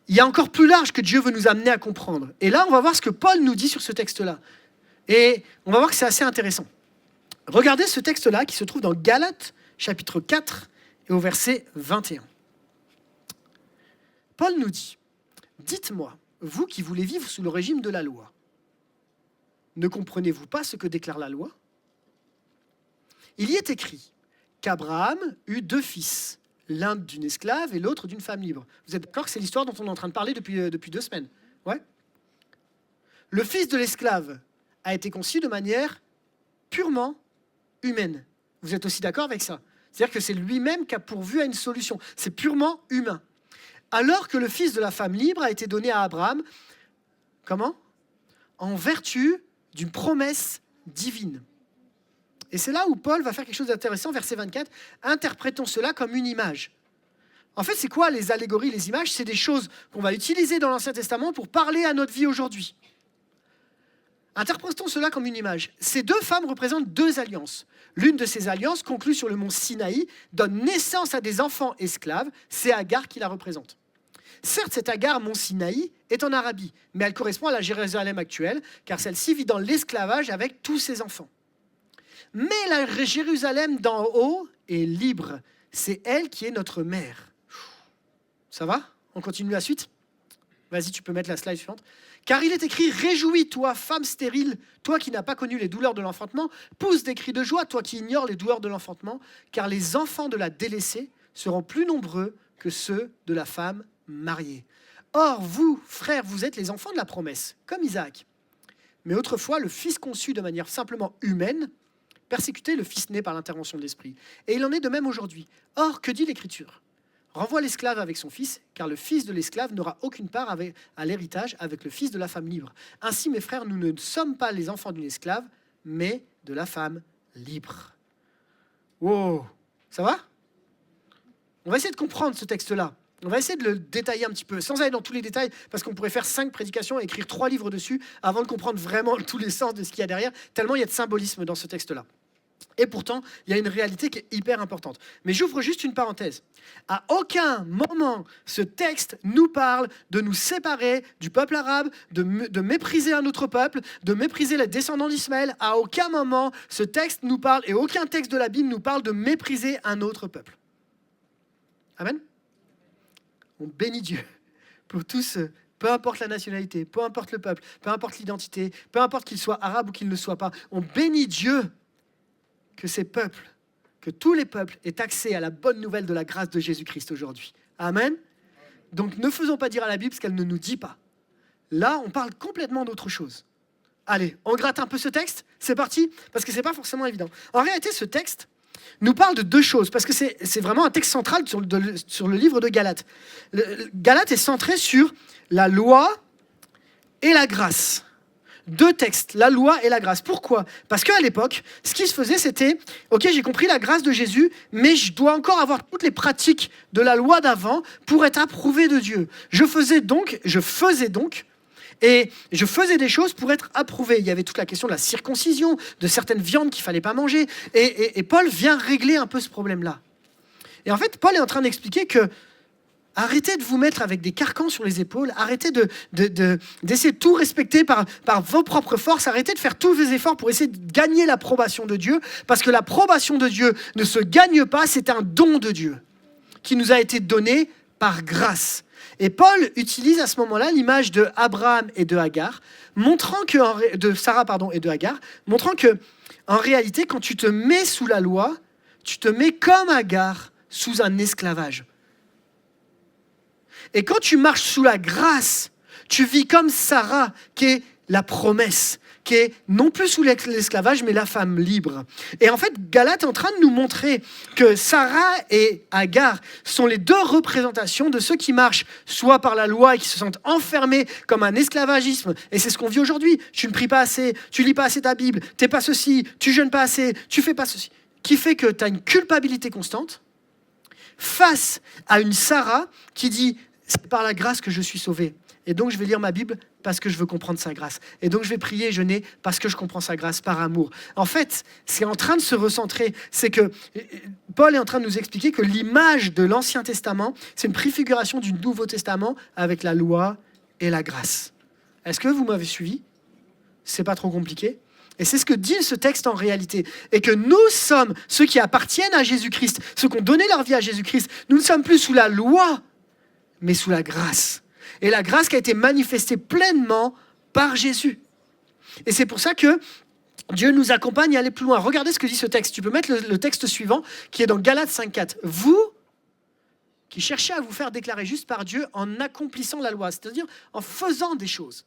il y a encore plus large que Dieu veut nous amener à comprendre. Et là, on va voir ce que Paul nous dit sur ce texte-là. Et on va voir que c'est assez intéressant. Regardez ce texte-là qui se trouve dans Galates, chapitre 4, et au verset 21. Paul nous dit, « Dites-moi, vous qui voulez vivre sous le régime de la loi, ne comprenez-vous pas ce que déclare la loi? Il y est écrit qu'Abraham eut 2 fils, l'un d'une esclave et l'autre d'une femme libre. » Vous êtes d'accord que c'est l'histoire dont on est en train de parler depuis 2 semaines? Ouais. Le fils de l'esclave a été conçu de manière purement humaine. Vous êtes aussi d'accord avec ça? C'est-à-dire que c'est lui-même qui a pourvu à une solution. C'est purement humain. Alors que le fils de la femme libre a été donné à Abraham, comment? En vertu d'une promesse divine. Et c'est là où Paul va faire quelque chose d'intéressant, verset 24. Interprétons cela comme une image. En fait, c'est quoi les allégories, les images? C'est des choses qu'on va utiliser dans l'Ancien Testament pour parler à notre vie aujourd'hui. Interprétons cela comme une image. Ces 2 femmes représentent 2 alliances. L'une de ces alliances, conclue sur le mont Sinaï, donne naissance à des enfants esclaves. C'est Agar qui la représente. Certes, cette Agar, mont Sinaï, est en Arabie, mais elle correspond à la Jérusalem actuelle, car celle-ci vit dans l'esclavage avec tous ses enfants. Mais la Jérusalem d'en haut est libre. C'est elle qui est notre mère. Ça va? On continue la suite? Vas-y, tu peux mettre la slide suivante. Car il est écrit, réjouis-toi, femme stérile, toi qui n'as pas connu les douleurs de l'enfantement, pousse des cris de joie, toi qui ignores les douleurs de l'enfantement, car les enfants de la délaissée seront plus nombreux que ceux de la femme mariée. Or, vous, frères, vous êtes les enfants de la promesse, comme Isaac. Mais autrefois, le fils conçu de manière simplement humaine persécutait le fils né par l'intervention de l'esprit. Et il en est de même aujourd'hui. Or, que dit l'Écriture? Renvoie l'esclave avec son fils, car le fils de l'esclave n'aura aucune part à l'héritage avec le fils de la femme libre. Ainsi, mes frères, nous ne sommes pas les enfants d'une esclave, mais de la femme libre. Wow, ça va? On va essayer de comprendre ce texte-là. On va essayer de le détailler un petit peu, sans aller dans tous les détails, parce qu'on pourrait faire 5 prédications et écrire 3 livres dessus avant de comprendre vraiment tous les sens de ce qu'il y a derrière, tellement il y a de symbolisme dans ce texte-là. Et pourtant, il y a une réalité qui est hyper importante. Mais j'ouvre juste une parenthèse. À aucun moment, ce texte nous parle de nous séparer du peuple arabe, de mépriser un autre peuple, de mépriser les descendants d'Ismaël. À aucun moment, ce texte nous parle, et aucun texte de la Bible nous parle de mépriser un autre peuple. Amen. On bénit Dieu pour tous, peu importe la nationalité, peu importe le peuple, peu importe l'identité, peu importe qu'il soit arabe ou qu'il ne le soit pas. On bénit Dieu que ces peuples, que tous les peuples aient accès à la bonne nouvelle de la grâce de Jésus-Christ aujourd'hui. Amen. Donc ne faisons pas dire à la Bible ce qu'elle ne nous dit pas. Là, on parle complètement d'autre chose. Allez, on gratte un peu ce texte. C'est parti, parce que ce n'est pas forcément évident. En réalité, ce texte nous parle de 2 choses, parce que c'est vraiment un texte central sur le livre de Galates. Galates est centré sur la loi et la grâce. 2 textes, la loi et la grâce. Pourquoi ? Parce qu'à l'époque, ce qui se faisait, c'était « Ok, j'ai compris la grâce de Jésus, mais je dois encore avoir toutes les pratiques de la loi d'avant pour être approuvé de Dieu. Je faisais donc, et je faisais des choses pour être approuvé. » Il y avait toute la question de la circoncision, de certaines viandes qu'il ne fallait pas manger. Et Paul vient régler un peu ce problème-là. Et en fait, Paul est en train d'expliquer que arrêtez de vous mettre avec des carcans sur les épaules, arrêtez d'essayer de tout respecter par vos propres forces, arrêtez de faire tous vos efforts pour essayer de gagner l'approbation de Dieu, parce que l'approbation de Dieu ne se gagne pas, c'est un don de Dieu qui nous a été donné par grâce. Et Paul utilise à ce moment-là l'image de Abraham et de Agar, de Sarah et de Agar, montrant que en réalité, quand tu te mets sous la loi, tu te mets comme Agar sous un esclavage. Et quand tu marches sous la grâce, tu vis comme Sarah, qui est la promesse, qui est non plus sous l'esclavage, mais la femme libre. Et en fait, Galate est en train de nous montrer que Sarah et Agar sont les 2 représentations de ceux qui marchent soit par la loi et qui se sentent enfermés comme un esclavagisme. Et c'est ce qu'on vit aujourd'hui. Tu ne pries pas assez, tu lis pas assez ta Bible, tu n'es pas ceci, tu jeûnes pas assez, tu fais pas ceci. Qui fait que tu as une culpabilité constante face à une Sarah qui dit « C'est par la grâce que je suis sauvé. Et donc, je vais lire ma Bible parce que je veux comprendre sa grâce. Et donc, je vais prier et jeûner parce que je comprends sa grâce par amour. » En fait, c'est en train de se recentrer. C'est que Paul est en train de nous expliquer que l'image de l'Ancien Testament, c'est une préfiguration du Nouveau Testament avec la loi et la grâce. Est-ce que vous m'avez suivi ? C'est pas trop compliqué ? Et c'est ce que dit ce texte en réalité. Et que nous sommes ceux qui appartiennent à Jésus-Christ, ceux qui ont donné leur vie à Jésus-Christ. Nous ne sommes plus sous la loi, mais sous la grâce. Et la grâce qui a été manifestée pleinement par Jésus. Et c'est pour ça que Dieu nous accompagne à aller plus loin. Regardez ce que dit ce texte. Tu peux mettre le texte suivant, qui est dans Galates 5.4. Vous qui cherchez à vous faire déclarer juste par Dieu en accomplissant la loi, c'est-à-dire en faisant des choses,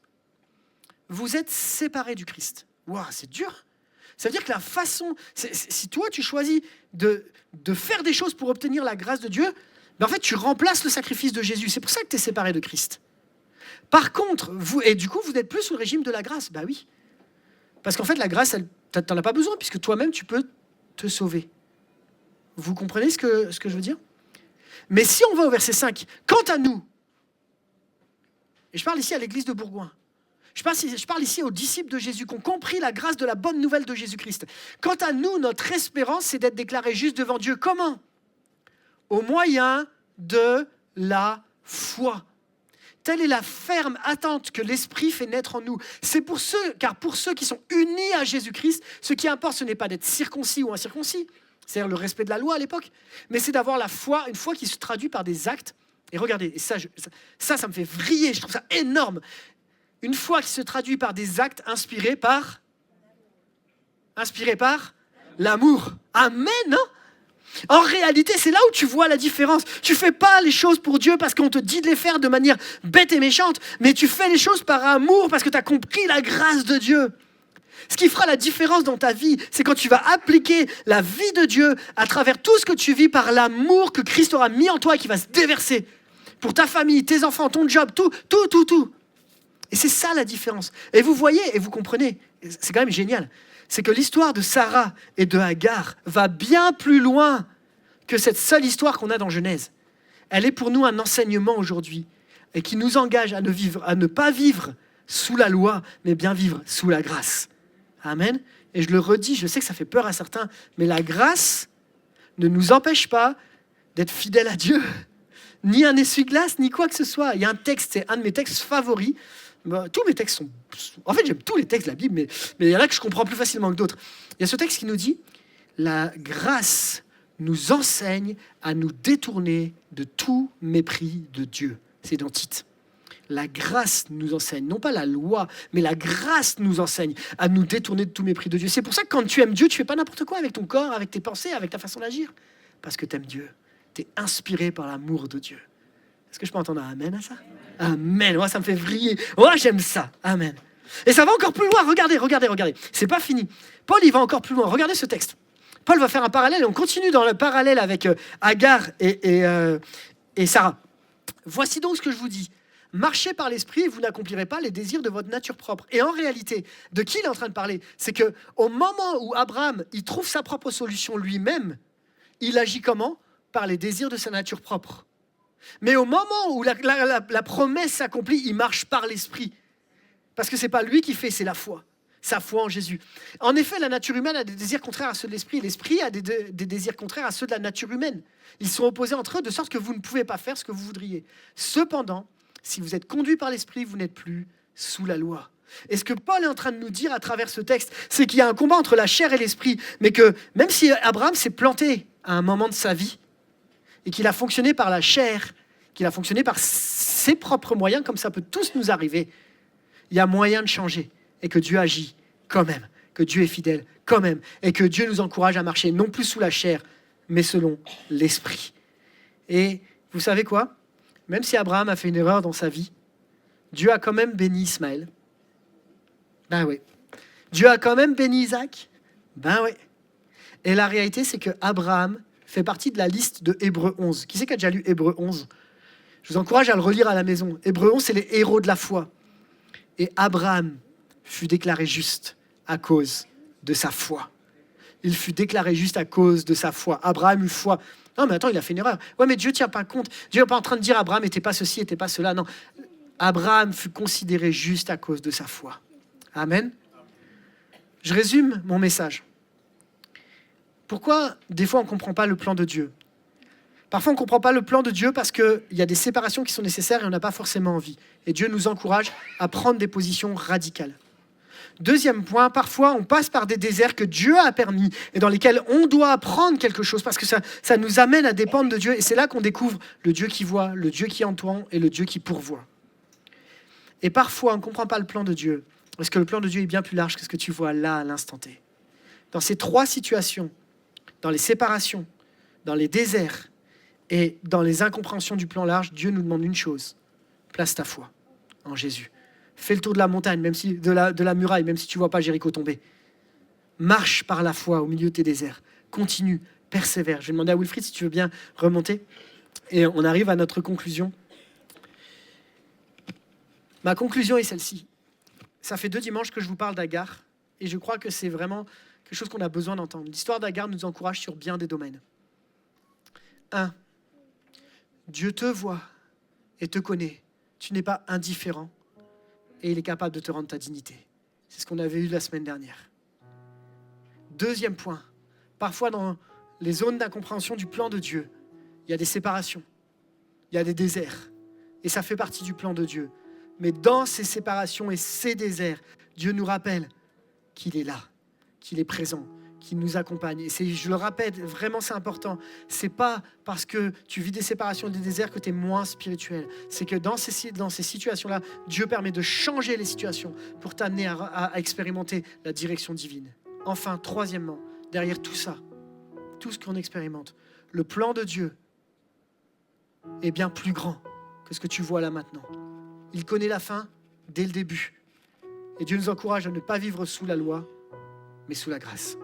vous êtes séparés du Christ. Waouh, c'est dur. Ça veut dire que la façon... Si toi, tu choisis de faire des choses pour obtenir la grâce de Dieu, en fait, tu remplaces le sacrifice de Jésus. C'est pour ça que tu es séparé de Christ. Par contre, vous n'êtes plus sous le régime de la grâce. Bah oui. Parce qu'en fait, la grâce, tu n'en as pas besoin, puisque toi-même, tu peux te sauver. Vous comprenez ce que je veux dire ? Mais si on va au verset 5, quant à nous, et je parle ici à l'église de Bourgoin, je parle ici aux disciples de Jésus qui ont compris la grâce de la bonne nouvelle de Jésus-Christ. Quant à nous, notre espérance, c'est d'être déclarés justes devant Dieu. Comment ? Au moyen de la foi. Telle est la ferme attente que l'Esprit fait naître en nous. Car pour ceux qui sont unis à Jésus-Christ, ce qui importe, ce n'est pas d'être circoncis ou incirconcis, c'est-à-dire le respect de la loi à l'époque, mais c'est d'avoir la foi, une foi qui se traduit par des actes. Et regardez, et ça me fait vriller, je trouve ça énorme. Une foi qui se traduit par des actes inspirés par l'amour. Amen, non ? En réalité, c'est là où tu vois la différence. Tu ne fais pas les choses pour Dieu parce qu'on te dit de les faire de manière bête et méchante, mais tu fais les choses par amour parce que tu as compris la grâce de Dieu. Ce qui fera la différence dans ta vie, c'est quand tu vas appliquer la vie de Dieu à travers tout ce que tu vis par l'amour que Christ aura mis en toi et qui va se déverser pour ta famille, tes enfants, ton job, tout. Et c'est ça la différence. Et vous voyez et vous comprenez, c'est quand même génial. C'est que l'histoire de Sarah et de Agar va bien plus loin que cette seule histoire qu'on a dans Genèse. elle est pour nous un enseignement aujourd'hui et qui nous engage à ne pas vivre sous la loi, mais bien vivre sous la grâce. Amen. Et je le redis, je sais que ça fait peur à certains, mais la grâce ne nous empêche pas d'être fidèles à Dieu, ni un essuie-glace, ni quoi que ce soit. Il y a un texte, c'est un de mes textes favoris. Tous mes textes sont... En fait, j'aime tous les textes de la Bible, mais il y en a que je comprends plus facilement que d'autres. Il y a ce texte qui nous dit « La grâce nous enseigne à nous détourner de tout mépris de Dieu. » C'est dans Tite. La grâce nous enseigne, non pas la loi, mais la grâce nous enseigne à nous détourner de tout mépris de Dieu. C'est pour ça que quand tu aimes Dieu, tu fais pas n'importe quoi avec ton corps, avec tes pensées, avec ta façon d'agir. Parce que tu aimes Dieu. Tu es inspiré par l'amour de Dieu. Est-ce que je peux entendre un amen à ça? Amen. Moi, ça me fait vriller. Moi, j'aime ça. Amen. Et ça va encore plus loin. Regardez. C'est pas fini. Paul, il va encore plus loin. Regardez ce texte. Paul va faire un parallèle et on continue dans le parallèle avec Agar et Sarah. Voici donc ce que je vous dis. Marchez par l'esprit et vous n'accomplirez pas les désirs de votre nature propre. Et en réalité, de qui il est en train de parler? C'est qu'au moment où Abraham il trouve sa propre solution lui-même, il agit comment? Par les désirs de sa nature propre. Mais au moment où la promesse s'accomplit, il marche par l'esprit. Parce que ce n'est pas lui qui fait, c'est la foi. Sa foi en Jésus. En effet, la nature humaine a des désirs contraires à ceux de l'esprit. Et l'esprit a des désirs contraires à ceux de la nature humaine. Ils sont opposés entre eux de sorte que vous ne pouvez pas faire ce que vous voudriez. Cependant, si vous êtes conduit par l'esprit, vous n'êtes plus sous la loi. Et ce que Paul est en train de nous dire à travers ce texte, c'est qu'il y a un combat entre la chair et l'esprit, mais que même si Abraham s'est planté à un moment de sa vie, et qu'il a fonctionné par la chair, qu'il a fonctionné par ses propres moyens, comme ça peut tous nous arriver, il y a moyen de changer, et que Dieu agit quand même, que Dieu est fidèle quand même, et que Dieu nous encourage à marcher non plus sous la chair, mais selon l'esprit. Et vous savez quoi? Même si Abraham a fait une erreur dans sa vie, Dieu a quand même béni Ismaël. Ben oui. Dieu a quand même béni Isaac. Ben oui. Et la réalité, c'est que Abraham fait partie de la liste de Hébreux 11. Qui c'est qui a déjà lu Hébreux 11? Je vous encourage à le relire à la maison. Hébreux 11, c'est les héros de la foi. Et Abraham fut déclaré juste à cause de sa foi. Il fut déclaré juste à cause de sa foi. Abraham eut foi. Non, mais attends, il a fait une erreur. Ouais, mais Dieu ne tient pas compte. Dieu n'est pas en train de dire Abraham n'était pas ceci, n'était pas cela. Non. Abraham fut considéré juste à cause de sa foi. Amen. Je résume mon message. Pourquoi, des fois, on ne comprend pas le plan de Dieu? Parfois, on ne comprend pas le plan de Dieu parce qu'il y a des séparations qui sont nécessaires et on n'a pas forcément envie. Et Dieu nous encourage à prendre des positions radicales. Deuxième point, parfois on passe par des déserts que Dieu a permis et dans lesquels on doit apprendre quelque chose parce que ça nous amène à dépendre de Dieu. Et c'est là qu'on découvre le Dieu qui voit, le Dieu qui entend et le Dieu qui pourvoit. Et parfois on ne comprend pas le plan de Dieu parce que le plan de Dieu est bien plus large que ce que tu vois là à l'instant T. Dans ces trois situations, dans les séparations, dans les déserts et dans les incompréhensions du plan large, Dieu nous demande une chose: place ta foi en Jésus. Fais le tour de la montagne, même si de la muraille, même si tu ne vois pas Jéricho tomber. Marche par la foi au milieu de tes déserts. Continue, persévère. Je vais demander à Wilfried si tu veux bien remonter. Et on arrive à notre conclusion. Ma conclusion est celle-ci. Ça fait 2 dimanches que je vous parle d'Agar. Et je crois que c'est vraiment quelque chose qu'on a besoin d'entendre. L'histoire d'Agar nous encourage sur bien des domaines. 1. Dieu te voit et te connaît. Tu n'es pas indifférent. Et il est capable de te rendre ta dignité. C'est ce qu'on avait eu la semaine dernière. Deuxième point, parfois dans les zones d'incompréhension du plan de Dieu, il y a des séparations, il y a des déserts, et ça fait partie du plan de Dieu. Mais dans ces séparations et ces déserts, Dieu nous rappelle qu'il est là, qu'il est présent, qu'il nous accompagne. Et je le répète, vraiment c'est important. C'est pas parce que tu vis des séparations et des déserts que tu es moins spirituel. C'est que dans ces situations-là, Dieu permet de changer les situations pour t'amener à expérimenter la direction divine. Enfin, troisièmement, derrière tout ça, tout ce qu'on expérimente, le plan de Dieu est bien plus grand que ce que tu vois là maintenant. Il connaît la fin dès le début. Et Dieu nous encourage à ne pas vivre sous la loi, mais sous la grâce.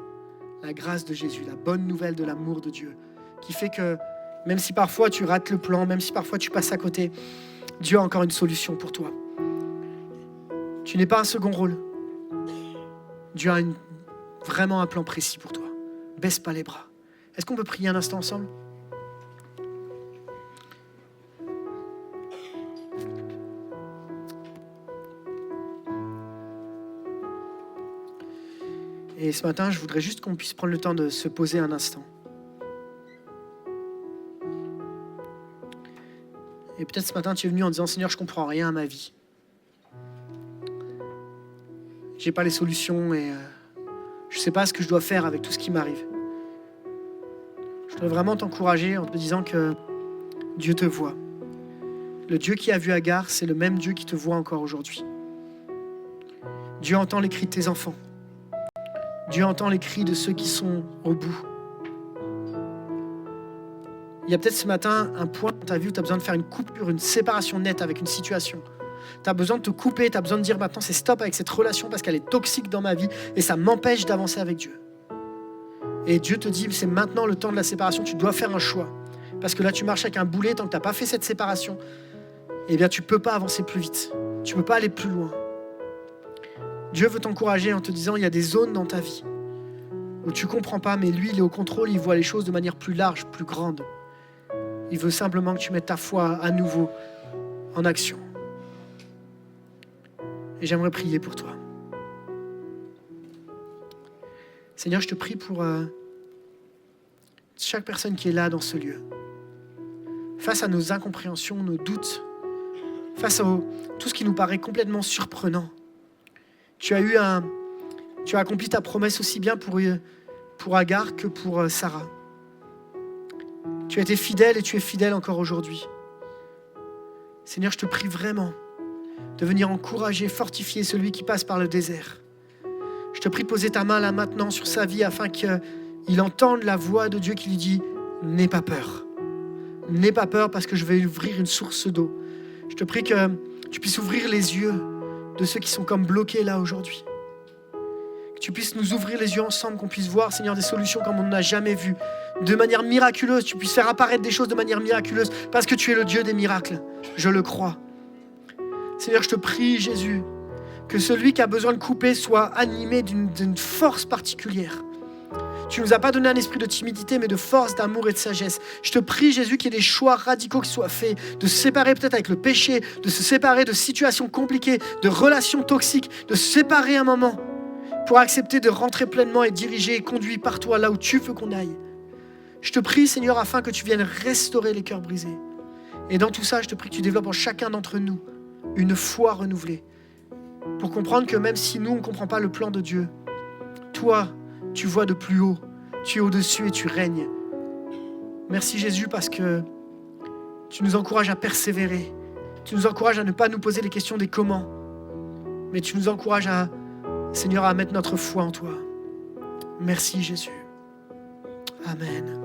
La grâce de Jésus, la bonne nouvelle de l'amour de Dieu, qui fait que même si parfois tu rates le plan, même si parfois tu passes à côté, Dieu a encore une solution pour toi. Tu n'es pas un second rôle. Dieu a vraiment un plan précis pour toi. Baisse pas les bras. Est-ce qu'on peut prier un instant ensemble? Et ce matin, je voudrais juste qu'on puisse prendre le temps de se poser un instant. Et peut-être ce matin, tu es venu en disant, Seigneur, je ne comprends rien à ma vie. Je n'ai pas les solutions et je ne sais pas ce que je dois faire avec tout ce qui m'arrive. Je voudrais vraiment t'encourager en te disant que Dieu te voit. Le Dieu qui a vu Agar, c'est le même Dieu qui te voit encore aujourd'hui. Dieu entend les cris de tes enfants. Dieu entend les cris de ceux qui sont au bout. Il y a peut-être ce matin un point dans ta vie où tu as besoin de faire une coupure, une séparation nette avec une situation. Tu as besoin de te couper, tu as besoin de dire maintenant c'est stop avec cette relation parce qu'elle est toxique dans ma vie et ça m'empêche d'avancer avec Dieu. Et Dieu te dit c'est maintenant le temps de la séparation, tu dois faire un choix. Parce que là tu marches avec un boulet, tant que tu n'as pas fait cette séparation, eh bien tu ne peux pas avancer plus vite, tu ne peux pas aller plus loin. Dieu veut t'encourager en te disant il y a des zones dans ta vie où tu ne comprends pas, mais lui il est au contrôle, il voit les choses de manière plus large, plus grande. Il veut simplement que tu mettes ta foi à nouveau en action. Et j'aimerais prier pour toi. Seigneur, je te prie pour chaque personne qui est là dans ce lieu. Face à nos incompréhensions, nos doutes, face à tout ce qui nous paraît complètement surprenant, tu as accompli ta promesse aussi bien pour Agar que pour Sarah. Tu as été fidèle et tu es fidèle encore aujourd'hui. Seigneur, je te prie vraiment de venir encourager, fortifier celui qui passe par le désert. Je te prie de poser ta main là maintenant sur sa vie afin qu'il entende la voix de Dieu qui lui dit « N'aie pas peur. N'aie pas peur parce que je vais ouvrir une source d'eau. » Je te prie que tu puisses ouvrir les yeux de ceux qui sont comme bloqués là aujourd'hui. Que tu puisses nous ouvrir les yeux ensemble, qu'on puisse voir, Seigneur, des solutions comme on n'a jamais vu. De manière miraculeuse, tu puisses faire apparaître des choses de manière miraculeuse parce que tu es le Dieu des miracles. Je le crois. Seigneur, je te prie, Jésus, que celui qui a besoin de couper soit animé d'une force particulière. Tu ne nous as pas donné un esprit de timidité, mais de force, d'amour et de sagesse. Je te prie, Jésus, qu'il y ait des choix radicaux qui soient faits, de se séparer peut-être avec le péché, de se séparer de situations compliquées, de relations toxiques, de se séparer un moment pour accepter de rentrer pleinement et diriger et conduire par toi là où tu veux qu'on aille. Je te prie, Seigneur, afin que tu viennes restaurer les cœurs brisés. Et dans tout ça, je te prie que tu développes en chacun d'entre nous une foi renouvelée pour comprendre que même si nous, on ne comprend pas le plan de Dieu, toi, tu vois de plus haut, tu es au-dessus et tu règnes. Merci Jésus parce que tu nous encourages à persévérer, tu nous encourages à ne pas nous poser les questions des comment, mais tu nous encourages Seigneur, à mettre notre foi en toi. Merci Jésus. Amen.